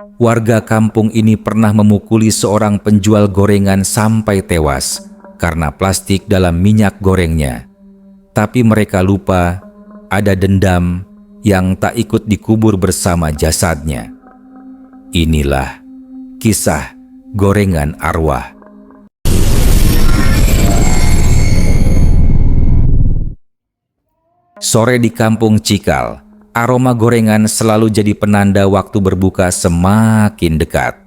Warga kampung ini pernah memukuli seorang penjual gorengan sampai tewas karena plastik dalam minyak gorengnya. Tapi mereka lupa ada dendam yang tak ikut dikubur bersama jasadnya. Inilah kisah gorengan arwah. Sore di kampung Cikal, aroma gorengan selalu jadi penanda waktu berbuka semakin dekat.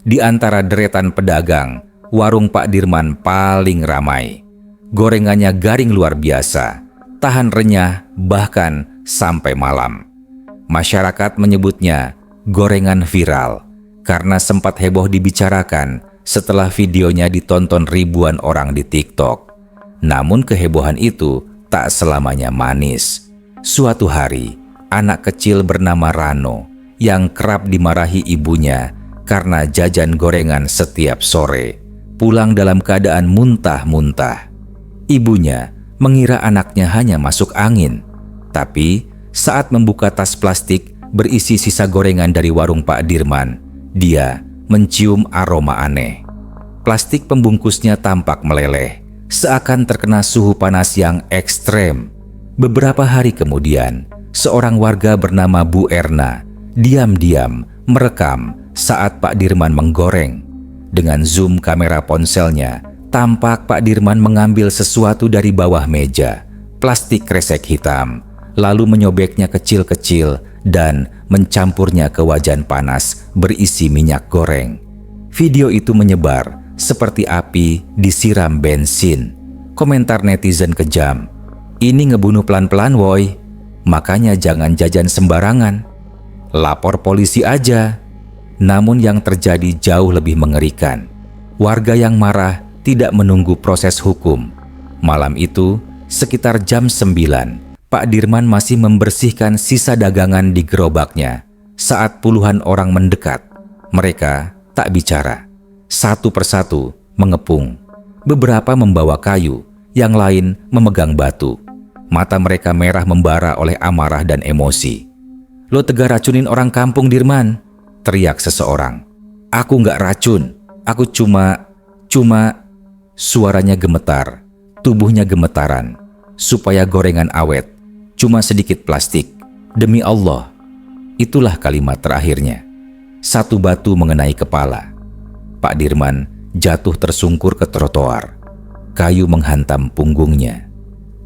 Di antara deretan pedagang, warung Pak Dirman paling ramai. Gorengannya garing luar biasa, tahan renyah bahkan sampai malam. Masyarakat menyebutnya gorengan viral karena sempat heboh dibicarakan setelah videonya ditonton ribuan orang di TikTok. Namun kehebohan itu tak selamanya manis. Suatu hari, anak kecil bernama Rano yang kerap dimarahi ibunya karena jajan gorengan setiap sore, pulang dalam keadaan muntah-muntah. Ibunya mengira anaknya hanya masuk angin, tapi saat membuka tas plastik berisi sisa gorengan dari warung Pak Dirman, dia mencium aroma aneh. Plastik pembungkusnya tampak meleleh, seakan terkena suhu panas yang ekstrem. Beberapa hari kemudian, seorang warga bernama Bu Erna diam-diam merekam saat Pak Dirman menggoreng. Dengan zoom kamera ponselnya, tampak Pak Dirman mengambil sesuatu dari bawah meja, plastik kresek hitam, lalu menyobeknya kecil-kecil dan mencampurnya ke wajan panas berisi minyak goreng. Video itu menyebar seperti api disiram bensin. Komentar netizen kejam, "Ini ngebunuh pelan-pelan woi, makanya jangan jajan sembarangan. Lapor polisi aja." Namun yang terjadi jauh lebih mengerikan. Warga yang marah tidak menunggu proses hukum. Malam itu, sekitar jam 9, Pak Dirman masih membersihkan sisa dagangan di gerobaknya saat puluhan orang mendekat. Mereka tak bicara. Satu persatu mengepung. Beberapa membawa kayu, yang lain memegang batu. Mata mereka merah membara oleh amarah dan emosi. "Lo tega racunin orang kampung, Dirman," teriak seseorang. "Aku nggak racun, aku cuma..." Suaranya gemetar, tubuhnya gemetaran. "Supaya gorengan awet, cuma sedikit plastik. Demi Allah." Itulah kalimat terakhirnya. Satu batu mengenai kepala. Pak Dirman jatuh tersungkur ke trotoar. Kayu menghantam punggungnya.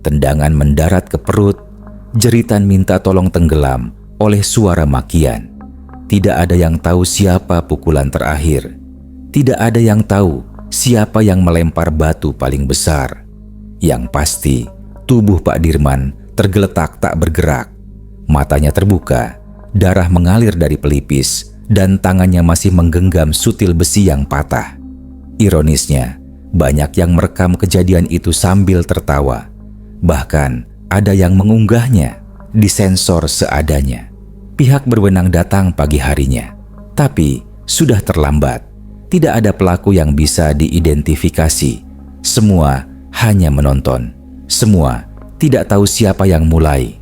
Tendangan mendarat ke perut. Jeritan minta tolong tenggelam oleh suara makian. Tidak ada yang tahu siapa pukulan terakhir. Tidak ada yang tahu siapa yang melempar batu paling besar. Yang pasti, tubuh Pak Dirman tergeletak tak bergerak. Matanya terbuka, darah mengalir dari pelipis, dan tangannya masih menggenggam sutil besi yang patah. Ironisnya, banyak yang merekam kejadian itu sambil tertawa. Bahkan ada yang mengunggahnya, disensor seadanya. Pihak berwenang datang pagi harinya, tapi sudah terlambat. Tidak ada pelaku yang bisa diidentifikasi. Semua hanya menonton. Semua tidak tahu siapa yang mulai.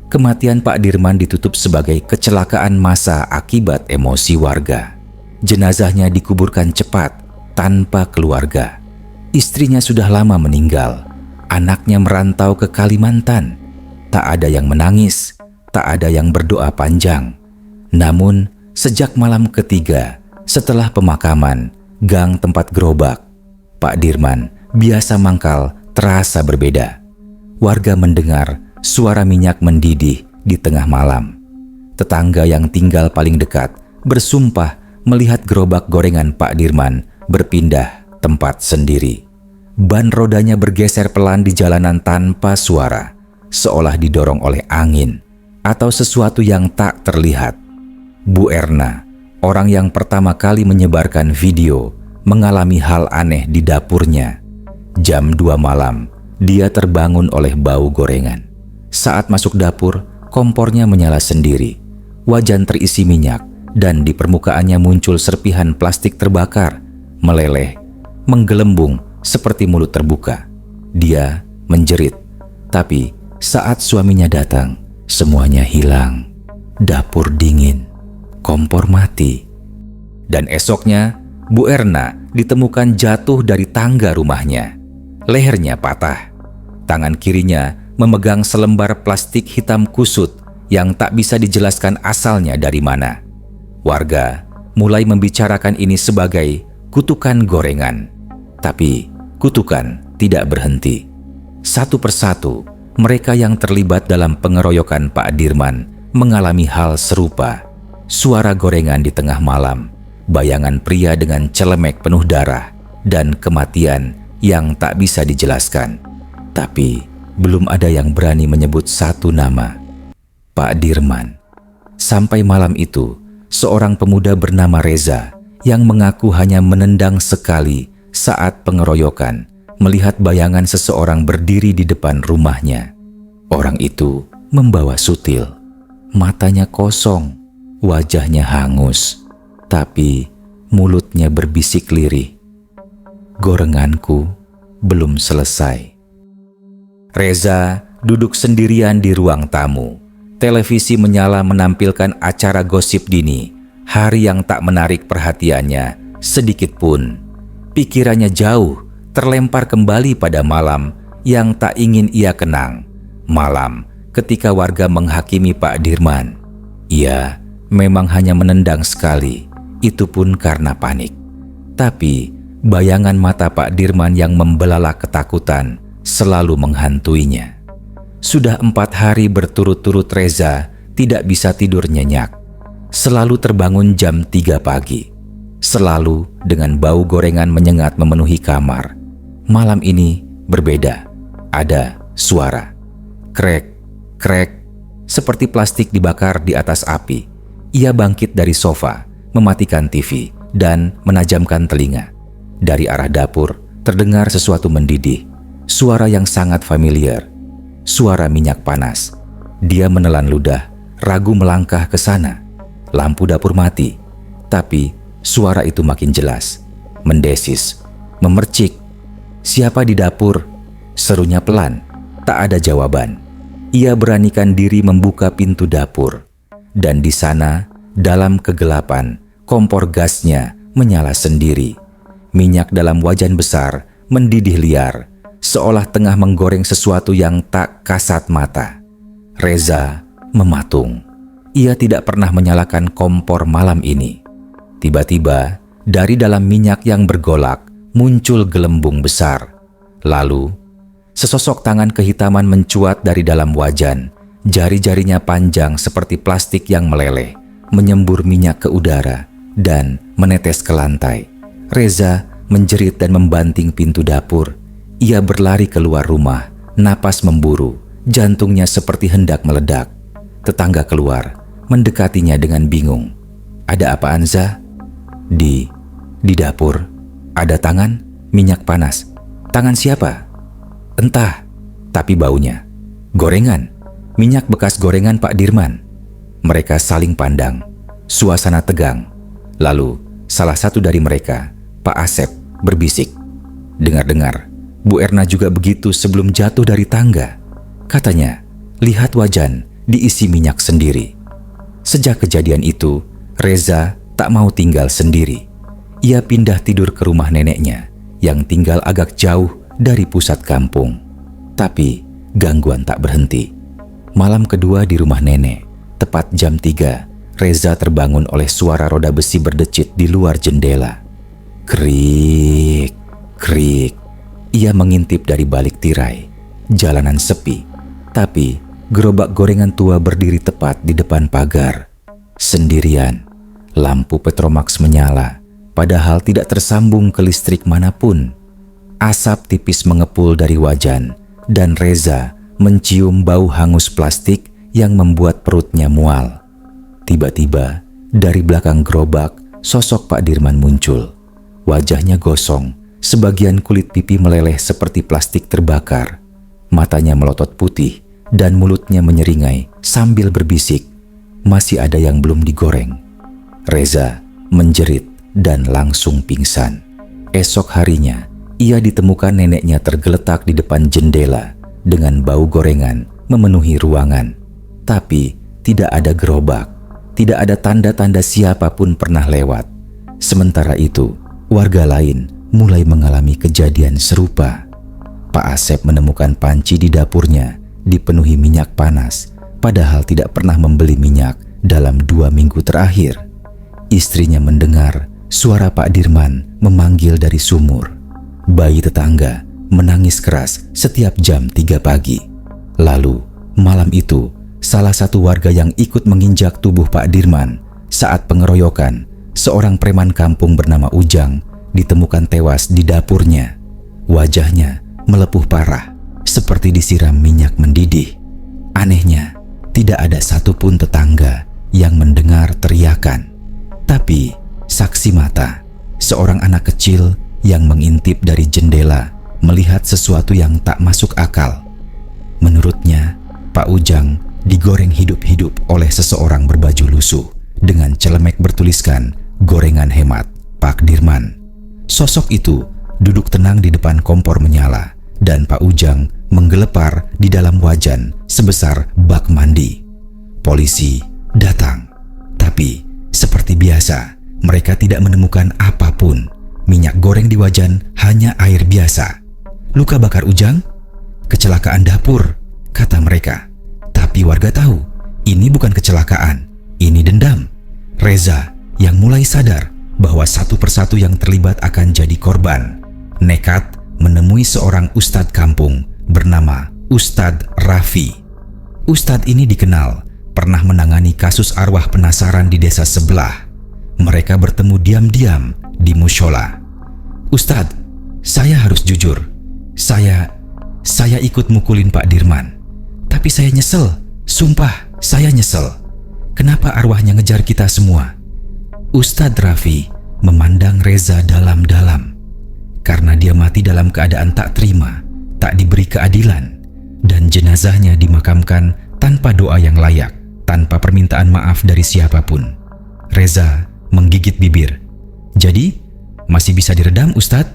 Kematian Pak Dirman ditutup sebagai kecelakaan massa akibat emosi warga. Jenazahnya dikuburkan cepat tanpa keluarga. Istrinya sudah lama meninggal. Anaknya merantau ke Kalimantan. Tak ada yang menangis, tak ada yang berdoa panjang. Namun, sejak malam ketiga setelah pemakaman, gang tempat gerobak Pak Dirman biasa mangkal terasa berbeda. Warga mendengar suara minyak mendidih di tengah malam. Tetangga yang tinggal paling dekat bersumpah melihat gerobak gorengan Pak Dirman berpindah tempat sendiri. Ban rodanya bergeser pelan di jalanan tanpa suara, seolah didorong oleh angin atau sesuatu yang tak terlihat. Bu Erna, orang yang pertama kali menyebarkan video, mengalami hal aneh di dapurnya. Jam 2 malam, dia terbangun oleh bau gorengan. Saat masuk dapur, kompornya menyala sendiri. Wajan terisi minyak dan di permukaannya muncul serpihan plastik terbakar, meleleh, menggelembung seperti mulut terbuka. Dia menjerit, tapi saat suaminya datang, semuanya hilang. Dapur dingin, kompor mati, Dan esoknya, Bu Erna ditemukan jatuh dari tangga rumahnya. Lehernya patah. Tangan kirinya memegang selembar plastik hitam kusut yang tak bisa dijelaskan asalnya dari mana. Warga mulai membicarakan ini sebagai kutukan gorengan. Tapi kutukan tidak berhenti. Satu persatu, mereka yang terlibat dalam pengeroyokan Pak Dirman mengalami hal serupa. Suara gorengan di tengah malam, bayangan pria dengan celemek penuh darah, dan kematian yang tak bisa dijelaskan. Tapi belum ada yang berani menyebut satu nama, Pak Dirman. Sampai malam itu, seorang pemuda bernama Reza yang mengaku hanya menendang sekali saat pengeroyokan melihat bayangan seseorang berdiri di depan rumahnya. Orang itu membawa sutil, matanya kosong, wajahnya hangus, tapi mulutnya berbisik lirih. Gorenganku belum selesai. Reza duduk sendirian di ruang tamu. Televisi menyala menampilkan acara gosip dini, hari yang tak menarik perhatiannya sedikit pun. Pikirannya jauh terlempar kembali pada malam yang tak ingin ia kenang. Malam ketika warga menghakimi Pak Dirman. Ia memang hanya menendang sekali, itu pun karena panik. Tapi bayangan mata Pak Dirman yang membelalak ketakutan selalu menghantuinya. Sudah 4 hari berturut-turut Reza tidak bisa tidur nyenyak. Selalu terbangun jam 3 pagi. Selalu dengan bau gorengan menyengat memenuhi kamar. Malam ini berbeda. Ada suara. Krek, krek, seperti plastik dibakar di atas api. Ia bangkit dari sofa, mematikan TV, dan menajamkan telinga. Dari arah dapur terdengar sesuatu mendidih. Suara yang sangat familiar. Suara minyak panas. Dia menelan ludah, ragu melangkah ke sana. Lampu dapur mati. Tapi suara itu makin jelas. Mendesis, memercik. Siapa di dapur? Serunya pelan. Tak ada jawaban. Ia beranikan diri membuka pintu dapur. Dan di sana, dalam kegelapan, kompor gasnya menyala sendiri. Minyak dalam wajan besar mendidih liar, seolah tengah menggoreng sesuatu yang tak kasat mata. Reza mematung. Ia tidak pernah menyalakan kompor malam ini. Tiba-tiba, dari dalam minyak yang bergolak, muncul gelembung besar. Lalu, sesosok tangan kehitaman mencuat dari dalam wajan. Jari-jarinya panjang seperti plastik yang meleleh, menyembur minyak ke udara dan menetes ke lantai. Reza menjerit dan membanting pintu dapur. Ia berlari keluar rumah, napas memburu, jantungnya seperti hendak meledak. Tetangga keluar, mendekatinya dengan bingung. Ada apa, Anza? Di dapur, ada tangan, minyak panas. Tangan siapa? Entah, tapi baunya. Gorengan, minyak bekas gorengan Pak Dirman. Mereka saling pandang, suasana tegang. Lalu, salah satu dari mereka, Pak Asep, berbisik. Dengar-dengar, Bu Erna juga begitu sebelum jatuh dari tangga. Katanya, lihat wajan diisi minyak sendiri. Sejak kejadian itu, Reza tak mau tinggal sendiri. Ia pindah tidur ke rumah neneknya yang tinggal agak jauh dari pusat kampung. Tapi gangguan tak berhenti. Malam kedua di rumah nenek, tepat jam 3, Reza terbangun oleh suara roda besi berdecit di luar jendela. Krik, krik. Ia mengintip dari balik tirai. Jalanan sepi, tapi gerobak gorengan tua berdiri tepat di depan pagar. Sendirian, lampu Petromax menyala, padahal tidak tersambung ke listrik manapun. Asap tipis mengepul dari wajan, dan Reza mencium bau hangus plastik yang membuat perutnya mual. Tiba-tiba, dari belakang gerobak, sosok Pak Dirman muncul. Wajahnya gosong, sebagian kulit pipi meleleh seperti plastik terbakar. Matanya melotot putih dan mulutnya menyeringai sambil berbisik, masih ada yang belum digoreng. Reza menjerit dan langsung pingsan. Esok harinya, ia ditemukan neneknya tergeletak di depan jendela dengan bau gorengan memenuhi ruangan. Tapi tidak ada gerobak, tidak ada tanda-tanda siapapun pernah lewat. Sementara itu, warga lain mulai mengalami kejadian serupa. Pak Asep menemukan panci di dapurnya dipenuhi minyak panas, padahal tidak pernah membeli minyak dalam 2 minggu terakhir. Istrinya mendengar suara Pak Dirman memanggil dari sumur. Bayi tetangga menangis keras setiap jam 3 pagi. Lalu, malam itu, salah satu warga yang ikut menginjak tubuh Pak Dirman saat pengeroyokan, seorang preman kampung bernama Ujang ditemukan tewas di dapurnya. Wajahnya melepuh parah, seperti disiram minyak mendidih. Anehnya, tidak ada satupun tetangga yang mendengar teriakan. Tapi, saksi mata, seorang anak kecil yang mengintip dari jendela melihat sesuatu yang tak masuk akal. Menurutnya, Pak Ujang digoreng hidup-hidup oleh seseorang berbaju lusuh dengan celemek bertuliskan "Gorengan Hemat, Pak Dirman". Sosok itu duduk tenang di depan kompor menyala dan Pak Ujang menggelepar di dalam wajan sebesar bak mandi. Polisi datang, tapi seperti biasa mereka tidak menemukan apapun. Minyak goreng di wajan hanya air biasa. Luka bakar Ujang? Kecelakaan dapur, kata mereka. Tapi warga tahu, ini bukan kecelakaan, ini dendam. Reza yang mulai sadar bahwa satu persatu yang terlibat akan jadi korban, nekat menemui seorang ustadz kampung bernama Ustadz Raffi. Ustadz ini dikenal pernah menangani kasus arwah penasaran di desa sebelah. Mereka bertemu diam-diam di mushola. "Ustadz, saya harus jujur. Saya ikut mukulin Pak Dirman. Tapi saya nyesel. Sumpah, saya nyesel. Kenapa arwahnya ngejar kita semua?" Ustadz Raffi memandang Reza dalam-dalam. Karena dia mati dalam keadaan tak terima, tak diberi keadilan, dan jenazahnya dimakamkan tanpa doa yang layak, tanpa permintaan maaf dari siapapun. Reza menggigit bibir. "Jadi, masih bisa diredam, Ustadz?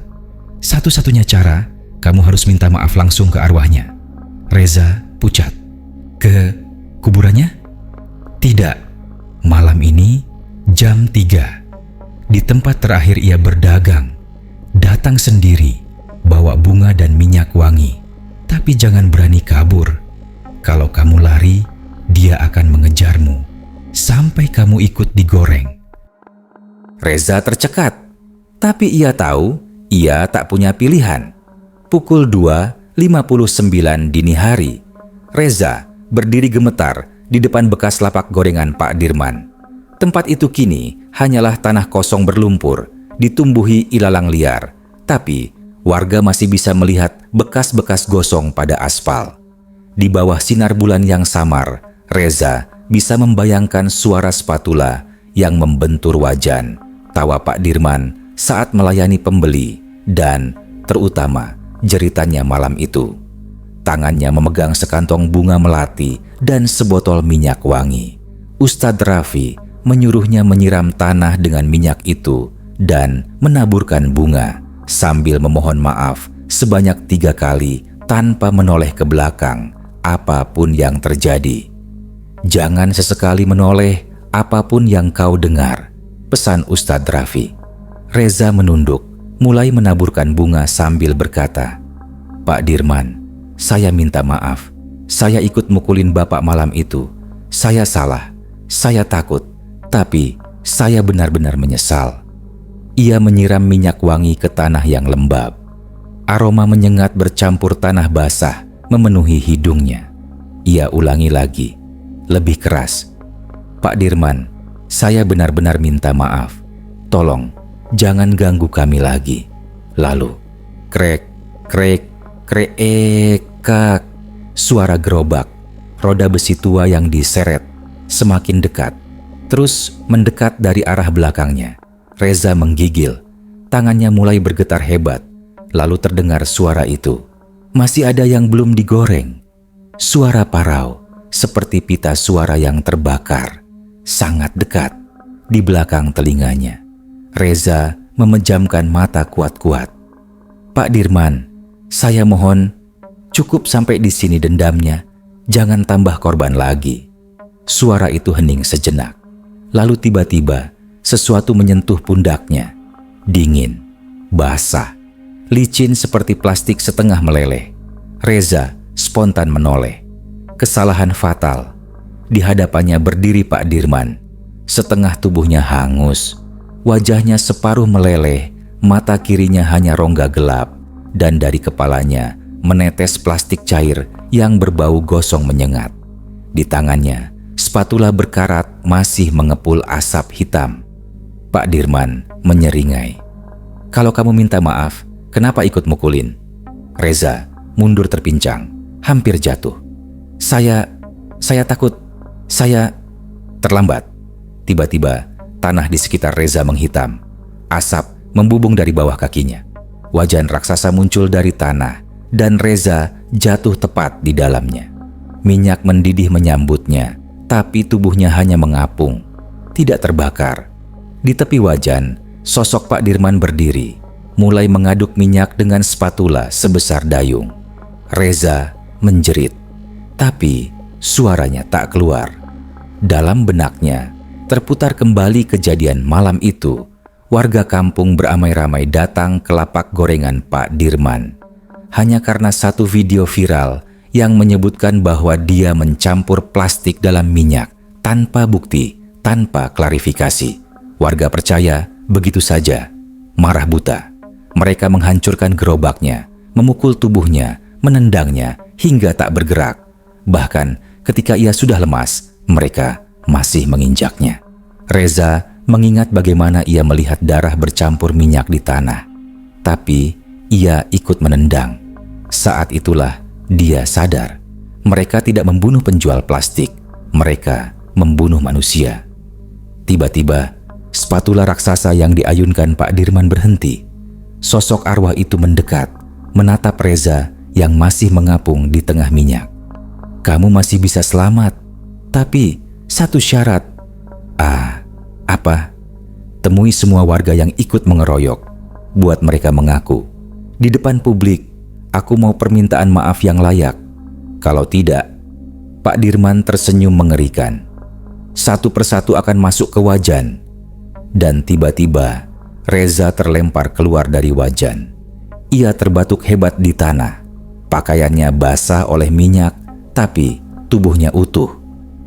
Satu-satunya cara, kamu harus minta maaf langsung ke arwahnya." Reza pucat. "Ke kuburannya?" "Tidak. Malam ini, jam 3. Di tempat terakhir ia berdagang. Datang sendiri, bawa bunga dan minyak wangi. Tapi jangan berani kabur. Kalau kamu lari, dia akan mengejarmu sampai kamu ikut digoreng." Reza tercekat, tapi ia tahu ia tak punya pilihan. Pukul 2.59 dini hari, Reza berdiri gemetar di depan bekas lapak gorengan Pak Dirman. Tempat itu kini hanyalah tanah kosong berlumpur, ditumbuhi ilalang liar, tapi warga masih bisa melihat bekas-bekas gosong pada aspal. Di bawah sinar bulan yang samar, Reza bisa membayangkan suara spatula yang membentur wajan, tawa Pak Dirman saat melayani pembeli, dan terutama jeritannya malam itu. Tangannya memegang sekantong bunga melati dan sebotol minyak wangi. Ustadz Raffi menyuruhnya menyiram tanah dengan minyak itu dan menaburkan bunga sambil memohon maaf sebanyak 3 kali tanpa menoleh ke belakang apapun yang terjadi. "Jangan sesekali menoleh apapun yang kau dengar," pesan Ustadz Raffi. Reza menunduk, mulai menaburkan bunga sambil berkata, "Pak Dirman, saya minta maaf. Saya ikut mukulin Bapak malam itu. Saya salah. Saya takut. Tapi saya benar-benar menyesal." Ia menyiram minyak wangi ke tanah yang lembab. Aroma menyengat bercampur tanah basah memenuhi hidungnya. Ia ulangi lagi, lebih keras, "Pak Dirman, saya benar-benar minta maaf. Tolong, jangan ganggu kami lagi." Lalu, krek, krek, kreekak, suara gerobak, roda besi tua yang diseret, semakin dekat, terus mendekat dari arah belakangnya. Reza menggigil, tangannya mulai bergetar hebat, lalu terdengar suara itu. Masih ada yang belum digoreng. Suara parau, seperti pita suara yang terbakar, sangat dekat, di belakang telinganya. Reza memejamkan mata kuat-kuat. "Pak Dirman, saya mohon, cukup sampai di sini dendamnya, jangan tambah korban lagi." Suara itu hening sejenak. Lalu tiba-tiba, sesuatu menyentuh pundaknya. Dingin, basah, licin seperti plastik setengah meleleh. Reza spontan menoleh. Kesalahan fatal. Di hadapannya berdiri Pak Dirman. Setengah tubuhnya hangus, wajahnya separuh meleleh, mata kirinya hanya rongga gelap, dan dari kepalanya menetes plastik cair yang berbau gosong menyengat. Di tangannya, spatula berkarat masih mengepul asap hitam. Pak Dirman menyeringai. "Kalau kamu minta maaf, kenapa ikut mukulin?" Reza mundur terpincang, hampir jatuh. Saya takut. Terlambat. Tiba-tiba, tanah di sekitar Reza menghitam. Asap membubung dari bawah kakinya. Wajan raksasa muncul dari tanah, dan Reza jatuh tepat di dalamnya. Minyak mendidih menyambutnya, tapi tubuhnya hanya mengapung, tidak terbakar. Di tepi wajan, sosok Pak Dirman berdiri, mulai mengaduk minyak dengan spatula sebesar dayung. Reza menjerit, tapi suaranya tak keluar. Dalam benaknya terputar kembali kejadian malam itu. Warga kampung beramai-ramai datang ke lapak gorengan Pak Dirman hanya karena satu video viral yang menyebutkan bahwa dia mencampur plastik dalam minyak tanpa bukti, tanpa klarifikasi. Warga percaya begitu saja, marah buta. Mereka menghancurkan gerobaknya, memukul tubuhnya, menendangnya hingga tak bergerak. Bahkan ketika ia sudah lemas, mereka masih menginjaknya. Reza mengingat bagaimana ia melihat darah bercampur minyak di tanah. Tapi ia ikut menendang. Saat itulah dia sadar. Mereka tidak membunuh penjual plastik. Mereka membunuh manusia. Tiba-tiba, spatula raksasa yang diayunkan Pak Dirman berhenti. Sosok arwah itu mendekat, menatap Reza yang masih mengapung di tengah minyak. "Kamu masih bisa selamat. Tapi satu syarat." Apa? "Temui semua warga yang ikut mengeroyok. Buat mereka mengaku. Di depan publik, aku mau permintaan maaf yang layak. Kalau tidak..." Pak Dirman tersenyum mengerikan. Satu persatu akan masuk ke wajan. Dan tiba-tiba, Reza terlempar keluar dari wajan. Ia terbatuk hebat di tanah. Pakaiannya basah oleh minyak, tapi tubuhnya utuh.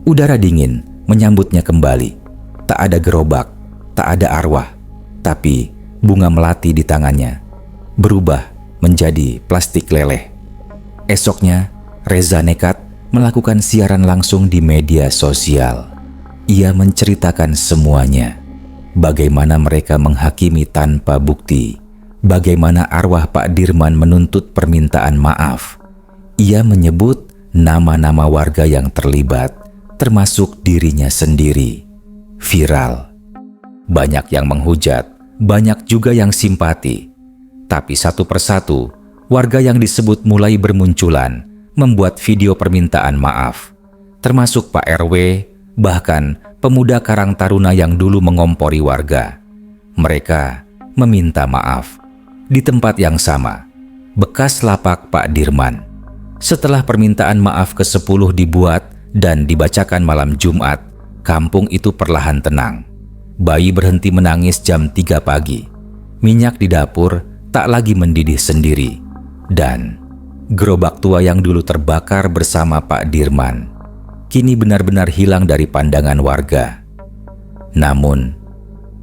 Udara dingin menyambutnya kembali. Tak ada gerobak, tak ada arwah, tapi bunga melati di tangannya berubah menjadi plastik leleh. Esoknya, Reza nekat melakukan siaran langsung di media sosial. Ia menceritakan semuanya. Bagaimana mereka menghakimi tanpa bukti. Bagaimana arwah Pak Dirman menuntut permintaan maaf. Ia menyebut nama-nama warga yang terlibat, termasuk dirinya sendiri. Viral. Banyak yang menghujat, banyak juga yang simpati. Tapi satu persatu, warga yang disebut mulai bermunculan, membuat video permintaan maaf. Termasuk Pak RW, bahkan pemuda Karang Taruna yang dulu mengompori warga. Mereka meminta maaf. Di tempat yang sama, bekas lapak Pak Dirman. Setelah permintaan maaf ke-10 dibuat dan dibacakan malam Jumat, kampung itu perlahan tenang. Bayi berhenti menangis jam 3 pagi. Minyak di dapur tak lagi mendidih sendiri. Dan gerobak tua yang dulu terbakar bersama Pak Dirman kini benar-benar hilang dari pandangan warga. Namun,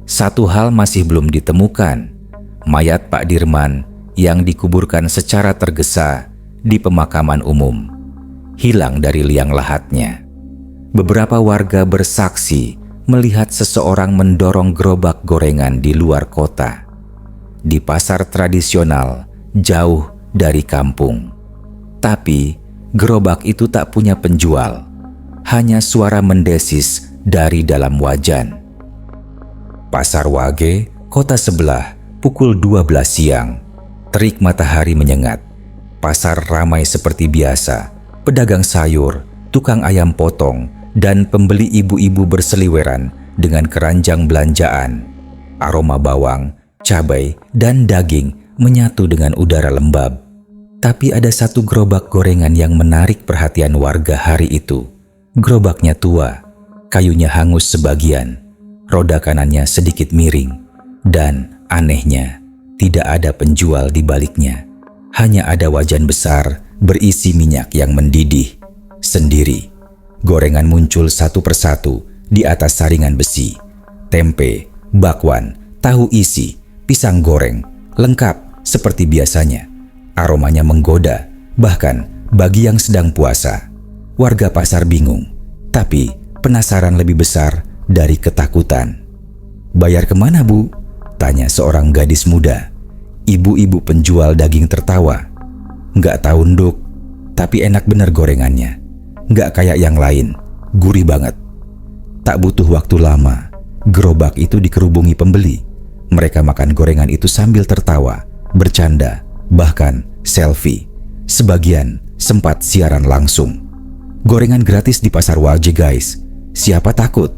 satu hal masih belum ditemukan. Mayat Pak Dirman yang dikuburkan secara tergesa di pemakaman umum hilang dari liang lahatnya. Beberapa warga bersaksi melihat seseorang mendorong gerobak gorengan di luar kota, di pasar tradisional jauh dari kampung. Tapi gerobak itu tak punya penjual, hanya suara mendesis dari dalam wajan. Pasar Wage, kota sebelah, pukul 12 siang. Terik matahari menyengat. Pasar ramai seperti biasa. Pedagang sayur, tukang ayam potong, dan pembeli ibu-ibu berseliweran dengan keranjang belanjaan. Aroma bawang, cabai, dan daging menyatu dengan udara lembab. Tapi ada satu gerobak gorengan yang menarik perhatian warga hari itu. Gerobaknya tua, kayunya hangus sebagian. Roda kanannya sedikit miring, dan anehnya, tidak ada penjual di baliknya. Hanya ada wajan besar berisi minyak yang mendidih sendiri. Gorengan muncul satu persatu di atas saringan besi. Tempe, bakwan, tahu isi, pisang goreng, lengkap seperti biasanya. Aromanya menggoda, bahkan bagi yang sedang puasa. Warga pasar bingung, tapi penasaran lebih besar dari ketakutan. "Bayar kemana, Bu?" tanya seorang gadis muda. Ibu-ibu penjual daging tertawa. "Nggak tahu, Nduk, tapi enak bener gorengannya. Nggak kayak yang lain, gurih banget." Tak butuh waktu lama, gerobak itu dikerubungi pembeli. Mereka makan gorengan itu sambil tertawa, bercanda, bahkan selfie. Sebagian sempat siaran langsung. Gorengan gratis di pasar Waje, guys. Siapa takut?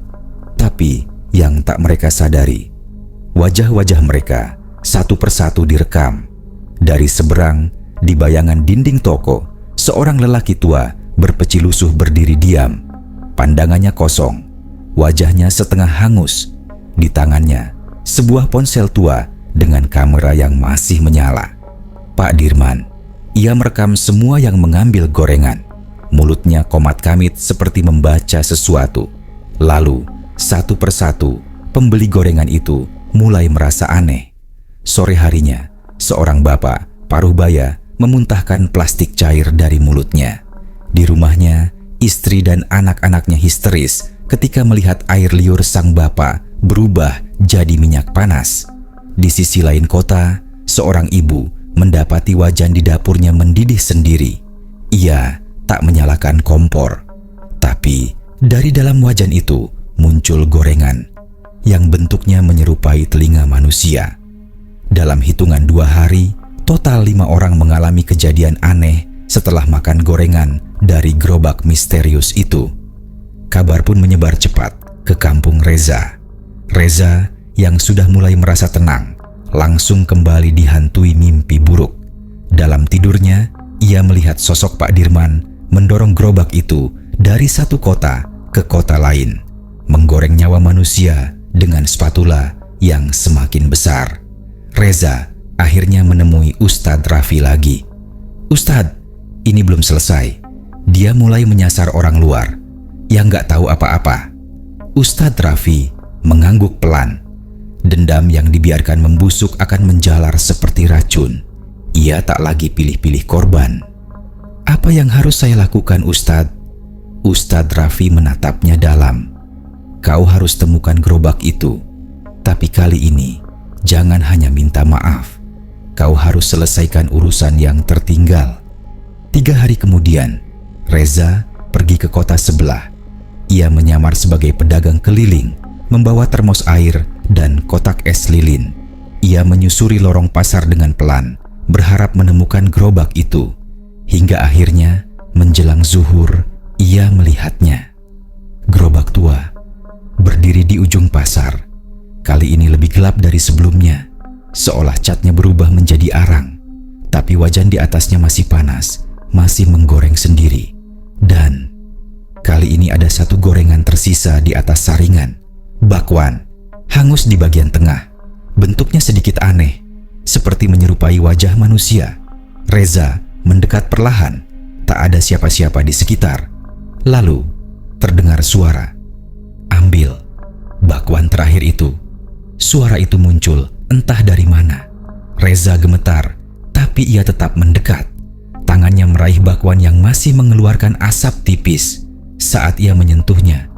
Tapi yang tak mereka sadari, wajah-wajah mereka satu persatu direkam. Dari seberang, di bayangan dinding toko, seorang lelaki tua berpecilusuh berdiri diam. Pandangannya kosong, wajahnya setengah hangus. Di tangannya, sebuah ponsel tua dengan kamera yang masih menyala. Pak Dirman. Ia merekam semua yang mengambil gorengan. Mulutnya komat kamit seperti membaca sesuatu. Lalu, satu persatu, pembeli gorengan itu mulai merasa aneh. Sore harinya, seorang bapak paruh baya memuntahkan plastik cair dari mulutnya. Di rumahnya, istri dan anak-anaknya histeris ketika melihat air liur sang bapak berubah jadi minyak panas. Di sisi lain kota, seorang ibu mendapati wajan di dapurnya mendidih sendiri. Ia tak menyalakan kompor, tapi dari dalam wajan itu muncul gorengan yang bentuknya menyerupai telinga manusia. Dalam hitungan 2 hari, total 5 orang mengalami kejadian aneh setelah makan gorengan dari gerobak misterius itu. Kabar pun menyebar cepat ke kampung Reza. Reza yang sudah mulai merasa tenang, langsung kembali dihantui mimpi buruk. Dalam tidurnya, ia melihat sosok Pak Dirman mendorong gerobak itu dari satu kota ke kota lain, menggoreng nyawa manusia dengan spatula yang semakin besar. Reza akhirnya menemui Ustadz Raffi lagi. "Ustadz, ini belum selesai." Dia mulai menyasar orang luar yang gak tahu apa-apa. Ustadz Raffi mengangguk pelan. Dendam yang dibiarkan membusuk akan menjalar seperti racun. Ia tak lagi pilih-pilih korban. "Apa yang harus saya lakukan, Ustadz?" Ustadz Raffi menatapnya dalam. "Kau harus temukan gerobak itu. Tapi kali ini, jangan hanya minta maaf. Kau harus selesaikan urusan yang tertinggal." 3 hari kemudian, Reza pergi ke kota sebelah. Ia menyamar sebagai pedagang keliling, membawa termos air dan kotak es lilin. Ia menyusuri lorong pasar dengan pelan, berharap menemukan gerobak itu. Hingga akhirnya, menjelang zuhur, ia melihatnya. Gerobak tua berdiri di ujung pasar. Kali ini lebih gelap dari sebelumnya, seolah catnya berubah menjadi arang. Tapi wajan di atasnya masih panas, masih menggoreng sendiri. Dan kali ini ada satu gorengan tersisa di atas saringan. Bakwan, hangus di bagian tengah. Bentuknya sedikit aneh, seperti menyerupai wajah manusia. Reza mendekat perlahan, tak ada siapa-siapa di sekitar. Lalu terdengar suara, "Ambil bakwan terakhir itu." Suara itu muncul entah dari mana. Reza gemetar, tapi ia tetap mendekat. Tangannya meraih bakwan yang masih mengeluarkan asap tipis. Saat ia menyentuhnya,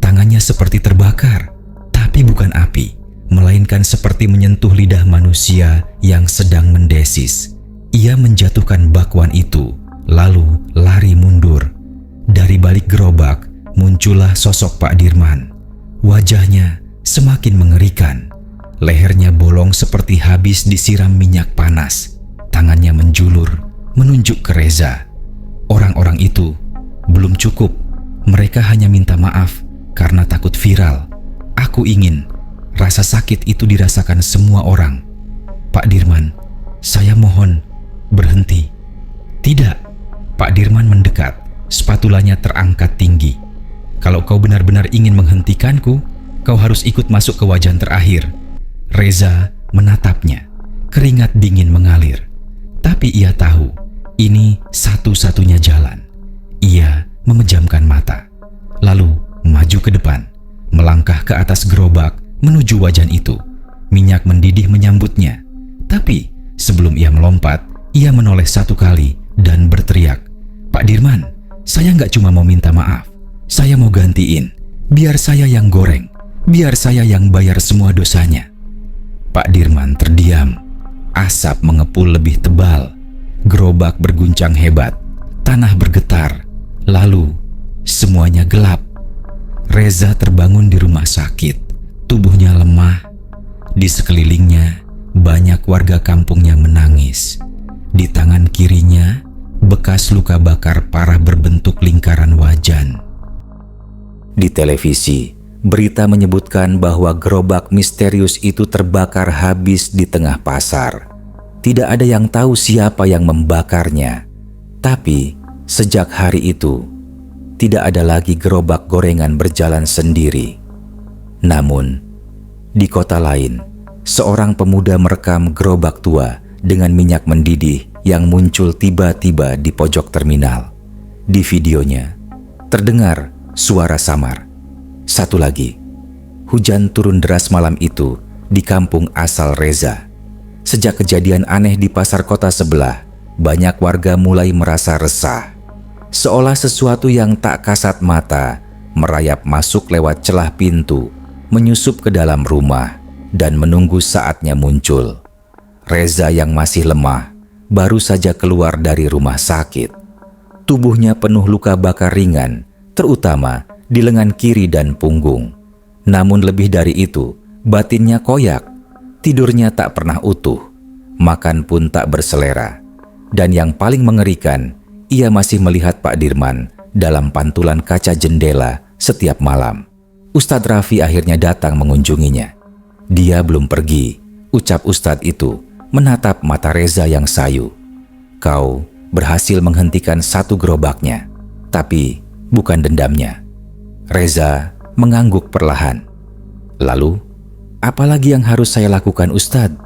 tangannya seperti terbakar, tapi bukan api, melainkan seperti menyentuh lidah manusia yang sedang mendesis. Ia menjatuhkan bakwan itu, lalu lari mundur. Dari balik gerobak muncullah sosok Pak Dirman. Wajahnya semakin mengerikan. Lehernya bolong seperti habis disiram minyak panas. Tangannya menjulur, menunjuk ke Reza. Orang-orang itu belum cukup. Mereka hanya minta maaf karena takut viral. Aku ingin rasa sakit itu dirasakan semua orang. Pak Dirman, saya mohon berhenti. Tidak. Pak Dirman mendekat, spatulanya terangkat tinggi. Kalau kau benar-benar ingin menghentikanku, kau harus ikut masuk ke wajan terakhir. Reza menatapnya. Keringat dingin mengalir. Tapi ia tahu, ini satu-satunya jalan. Ia memejamkan mata. Lalu maju ke depan, melangkah ke atas gerobak menuju wajan itu. Minyak mendidih menyambutnya. Tapi sebelum ia melompat, ia menoleh satu kali dan berteriak, "Pak Dirman, saya nggak cuma mau minta maaf. Saya mau gantiin. Biar saya yang goreng. Biar saya yang bayar semua dosanya." Pak Dirman terdiam. Asap mengepul lebih tebal. Gerobak berguncang hebat. Tanah bergetar. Lalu semuanya gelap. Reza terbangun di rumah sakit. Tubuhnya lemah. Di sekelilingnya banyak warga kampungnya menangis. Di tangan kirinya bekas luka bakar parah berbentuk lingkaran wajan. Di televisi, berita menyebutkan bahwa gerobak misterius itu terbakar habis di tengah pasar. Tidak ada yang tahu siapa yang membakarnya. Tapi sejak hari itu, tidak ada lagi gerobak gorengan berjalan sendiri. Namun, di kota lain, seorang pemuda merekam gerobak tua dengan minyak mendidih yang muncul tiba-tiba di pojok terminal. Di videonya, terdengar suara samar. Satu lagi, hujan turun deras malam itu di kampung asal Reza. Sejak kejadian aneh di pasar kota sebelah, banyak warga mulai merasa resah. Seolah sesuatu yang tak kasat mata merayap masuk lewat celah pintu, menyusup ke dalam rumah, dan menunggu saatnya muncul. Reza yang masih lemah baru saja keluar dari rumah sakit. Tubuhnya penuh luka bakar ringan, terutama di lengan kiri dan punggung. Namun lebih dari itu, batinnya koyak. Tidurnya tak pernah utuh, makan pun tak berselera. Dan yang paling mengerikan, ia masih melihat Pak Dirman dalam pantulan kaca jendela setiap malam. Ustadz Raffi akhirnya datang mengunjunginya. Dia belum pergi, ucap Ustadz itu menatap mata Reza yang sayu. "Kau berhasil menghentikan satu gerobaknya, tapi bukan dendamnya." Reza mengangguk perlahan. "Lalu, apa lagi yang harus saya lakukan, Ustadz?"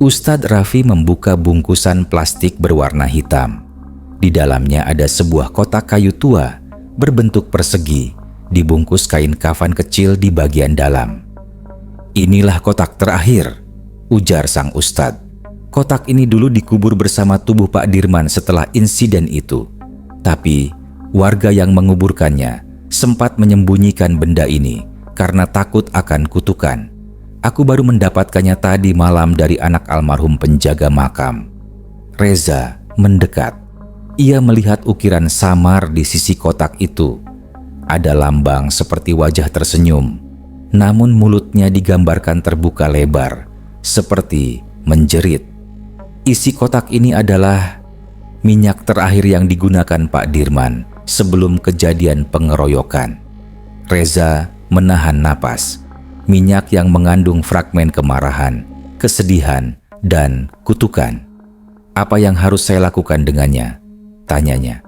Ustadz Raffi membuka bungkusan plastik berwarna hitam. Di dalamnya ada sebuah kotak kayu tua berbentuk persegi, dibungkus kain kafan kecil di bagian dalam. "Inilah kotak terakhir," ujar sang ustadz. "Kotak ini dulu dikubur bersama tubuh Pak Dirman setelah insiden itu. Tapi warga yang menguburkannya sempat menyembunyikan benda ini karena takut akan kutukan. Aku baru mendapatkannya tadi malam dari anak almarhum penjaga makam." Reza mendekat. Ia melihat ukiran samar di sisi kotak itu. Ada lambang seperti wajah tersenyum, namun mulutnya digambarkan terbuka lebar, seperti menjerit. Isi kotak ini adalah minyak terakhir yang digunakan Pak Dirman sebelum kejadian pengeroyokan. Reza menahan napas. Minyak yang mengandung fragmen kemarahan, kesedihan, dan kutukan. "Apa yang harus saya lakukan dengannya?" tanyanya.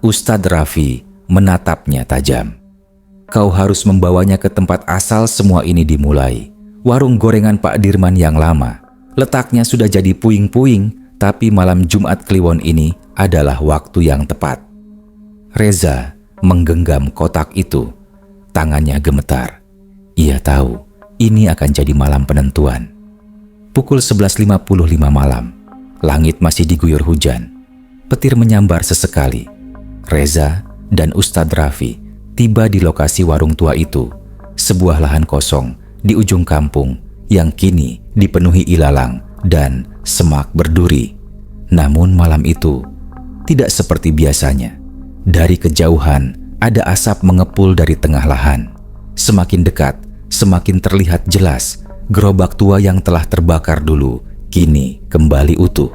Ustadz Raffi menatapnya tajam. "Kau harus membawanya ke tempat asal semua ini dimulai. Warung gorengan Pak Dirman yang lama. Letaknya sudah jadi puing-puing, tapi malam Jumat Kliwon ini adalah waktu yang tepat." Reza menggenggam kotak itu. Tangannya gemetar. Ia tahu ini akan jadi malam penentuan. Pukul 11.55 malam. Langit masih diguyur hujan. Petir menyambar sesekali. Reza dan Ustadz Raffi tiba di lokasi warung tua itu, sebuah lahan kosong di ujung kampung yang kini dipenuhi ilalang dan semak berduri. Namun malam itu tidak seperti biasanya. Dari kejauhan ada asap mengepul dari tengah lahan. Semakin dekat, semakin terlihat jelas gerobak tua yang telah terbakar dulu kini kembali utuh.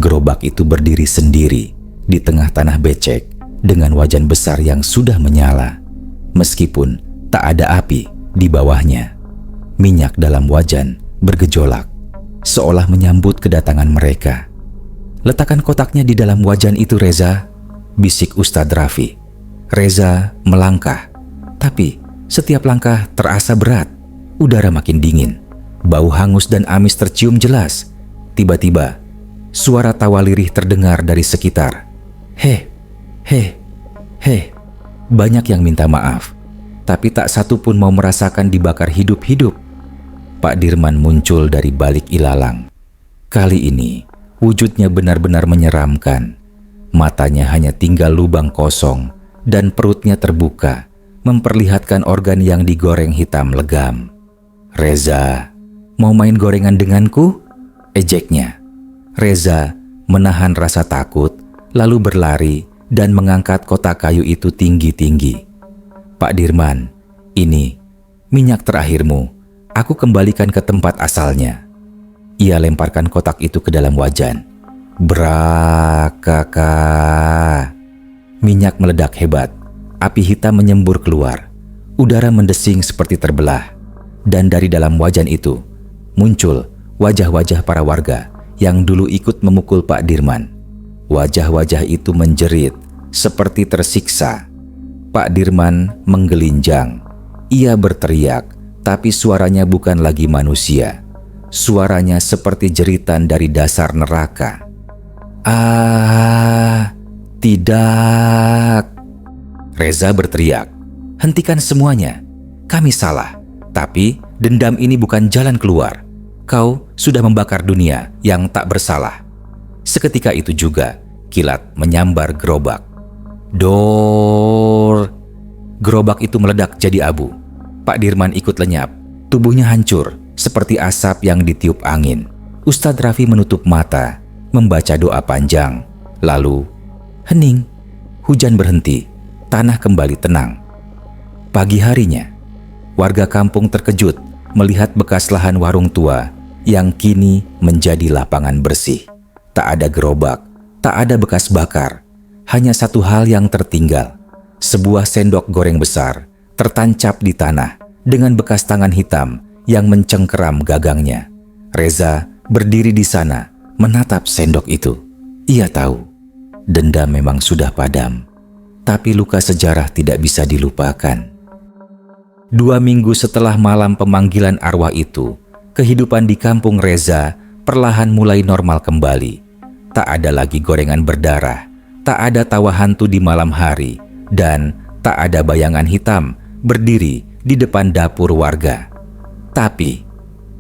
Gerobak itu berdiri sendiri di tengah tanah becek dengan wajan besar yang sudah menyala. Meskipun tak ada api di bawahnya, minyak dalam wajan bergejolak, seolah menyambut kedatangan mereka. "Letakkan kotaknya di dalam wajan itu, Reza," bisik Ustadz Raffi. Reza melangkah. Tapi setiap langkah terasa berat. Udara makin dingin. Bau hangus dan amis tercium jelas. Tiba-tiba, suara tawa lirih terdengar dari sekitar. Heh, heh, heh. Banyak yang minta maaf, tapi tak satu pun mau merasakan dibakar hidup-hidup. Pak Dirman muncul dari balik ilalang. Kali ini, wujudnya benar-benar menyeramkan. Matanya hanya tinggal lubang kosong dan perutnya terbuka, memperlihatkan organ yang digoreng hitam legam. Reza, mau main gorengan denganku? Ejeknya. Reza menahan rasa takut, lalu berlari dan mengangkat kotak kayu itu tinggi-tinggi. Pak Dirman, ini minyak terakhirmu. Aku kembalikan ke tempat asalnya. Ia lemparkan kotak itu ke dalam wajan. Brakaka. Minyak meledak hebat. Api hitam menyembur keluar. Udara mendesing seperti terbelah. Dan dari dalam wajan itu muncul wajah-wajah para warga yang dulu ikut memukul Pak Dirman. Wajah-wajah itu menjerit seperti tersiksa. Pak Dirman menggelinjang. Ia berteriak, tapi suaranya bukan lagi manusia. Suaranya seperti jeritan dari dasar neraka. Ah, tidak. Reza berteriak, hentikan semuanya. Kami salah, tapi dendam ini bukan jalan keluar. Kau sudah membakar dunia yang tak bersalah. Seketika itu juga, kilat menyambar gerobak. Dor. Gerobak itu meledak jadi abu. Pak Dirman ikut lenyap. Tubuhnya hancur seperti asap yang ditiup angin. Ustadz Raffi menutup mata, membaca doa panjang. Lalu, hening. Hujan berhenti. Tanah kembali tenang. Pagi harinya, warga kampung terkejut melihat bekas lahan warung tua yang kini menjadi lapangan bersih. Tak ada gerobak, tak ada bekas bakar. Hanya satu hal yang tertinggal. Sebuah sendok goreng besar tertancap di tanah dengan bekas tangan hitam yang mencengkeram gagangnya. Reza berdiri di sana menatap sendok itu. Ia tahu dendam memang sudah padam, tapi luka sejarah tidak bisa dilupakan. 2 minggu setelah malam pemanggilan arwah itu, kehidupan di kampung Reza perlahan mulai normal kembali. Tak ada lagi gorengan berdarah, tak ada tawa hantu di malam hari, dan tak ada bayangan hitam berdiri di depan dapur warga. Tapi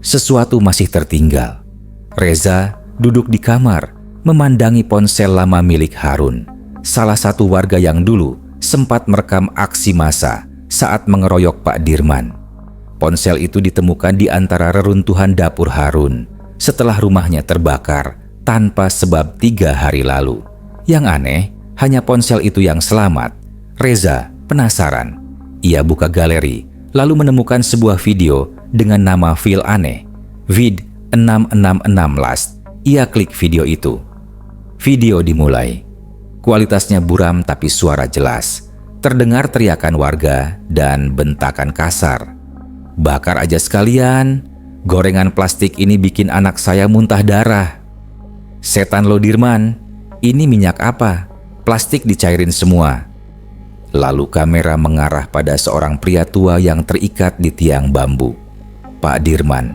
sesuatu masih tertinggal. Reza duduk di kamar memandangi ponsel lama milik Harun, salah satu warga yang dulu sempat merekam aksi massa saat mengeroyok Pak Dirman. Ponsel itu ditemukan di antara reruntuhan dapur Harun setelah rumahnya terbakar tanpa sebab 3 hari lalu. Yang aneh, hanya ponsel itu yang selamat. Reza penasaran. Ia buka galeri, lalu menemukan sebuah video dengan nama file aneh, Vid 666 Last. Ia klik video itu. Video dimulai. Kualitasnya buram tapi suara jelas. Terdengar teriakan warga dan bentakan kasar. Bakar aja sekalian, gorengan plastik ini bikin anak saya muntah darah. Setan lo Dirman, ini minyak apa? Plastik dicairin semua. Lalu kamera mengarah pada seorang pria tua yang terikat di tiang bambu. Pak Dirman,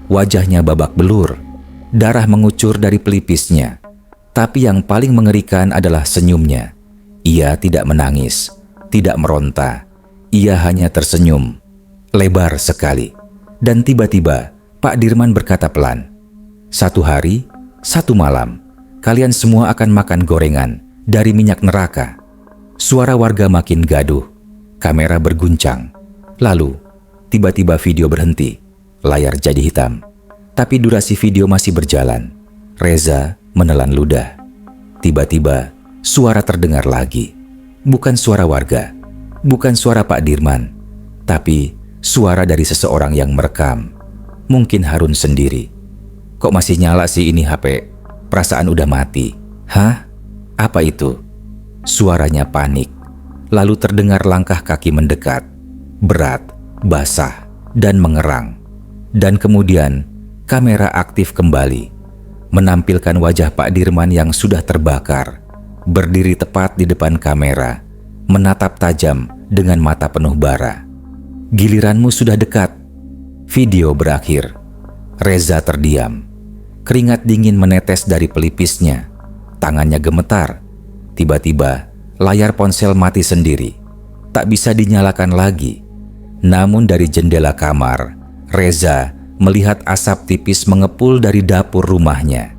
wajahnya babak belur. Darah mengucur dari pelipisnya. Tapi yang paling mengerikan adalah senyumnya. Ia tidak menangis, tidak meronta. Ia hanya tersenyum, lebar sekali. Dan tiba-tiba Pak Dirman berkata pelan, "Satu hari, satu malam, kalian semua akan makan gorengan dari minyak neraka." Suara warga makin gaduh. Kamera berguncang. Lalu, tiba-tiba video berhenti. Layar jadi hitam. Tapi durasi video masih berjalan. Reza menelan ludah. Tiba-tiba, suara terdengar lagi. Bukan suara warga, bukan suara Pak Dirman, tapi suara dari seseorang yang merekam. Mungkin Harun sendiri. Kok masih nyala sih ini HP? Perasaan udah mati. Hah? Apa itu? Suaranya panik. Lalu terdengar langkah kaki mendekat. Berat, basah, dan mengerang. Dan kemudian kamera aktif kembali. Menampilkan wajah Pak Dirman yang sudah terbakar. Berdiri tepat di depan kamera. Menatap tajam dengan mata penuh bara. Giliranmu sudah dekat. Video berakhir. Reza terdiam. Keringat dingin menetes dari pelipisnya. Tangannya gemetar. Tiba-tiba, layar ponsel mati sendiri. Tak bisa dinyalakan lagi. Namun dari jendela kamar, Reza melihat asap tipis mengepul dari dapur rumahnya.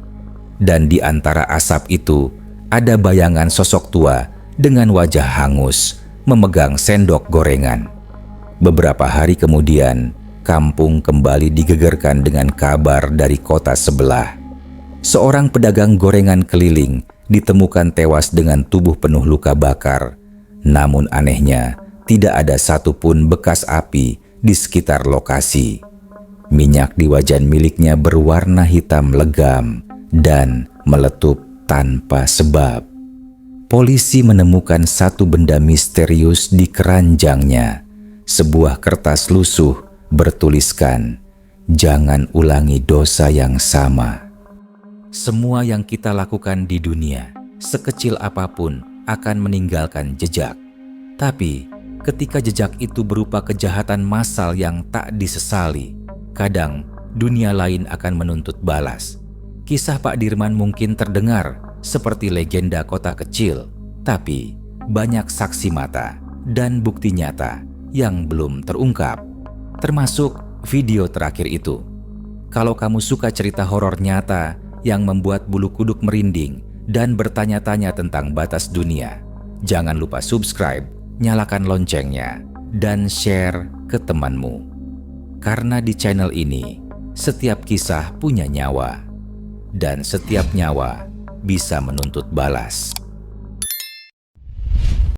Dan di antara asap itu, ada bayangan sosok tua dengan wajah hangus, memegang sendok gorengan. Beberapa hari kemudian, kampung kembali digegerkan dengan kabar dari kota sebelah. Seorang pedagang gorengan keliling ditemukan tewas dengan tubuh penuh luka bakar. Namun anehnya, tidak ada satupun bekas api di sekitar lokasi. Minyak di wajan miliknya berwarna hitam legam dan meletup tanpa sebab. Polisi menemukan satu benda misterius di keranjangnya. Sebuah kertas lusuh bertuliskan, "Jangan ulangi dosa yang sama." Semua yang kita lakukan di dunia, sekecil apapun, akan meninggalkan jejak. Tapi, ketika jejak itu berupa kejahatan massal yang tak disesali, kadang dunia lain akan menuntut balas. Kisah Pak Dirman mungkin terdengar seperti legenda kota kecil, tapi banyak saksi mata dan bukti nyata yang belum terungkap, termasuk video terakhir itu. Kalau kamu suka cerita horor nyata yang membuat bulu kuduk merinding dan bertanya-tanya tentang batas dunia, jangan lupa subscribe, nyalakan loncengnya, dan share ke temanmu. Karena di channel ini, setiap kisah punya nyawa, dan setiap nyawa bisa menuntut balas.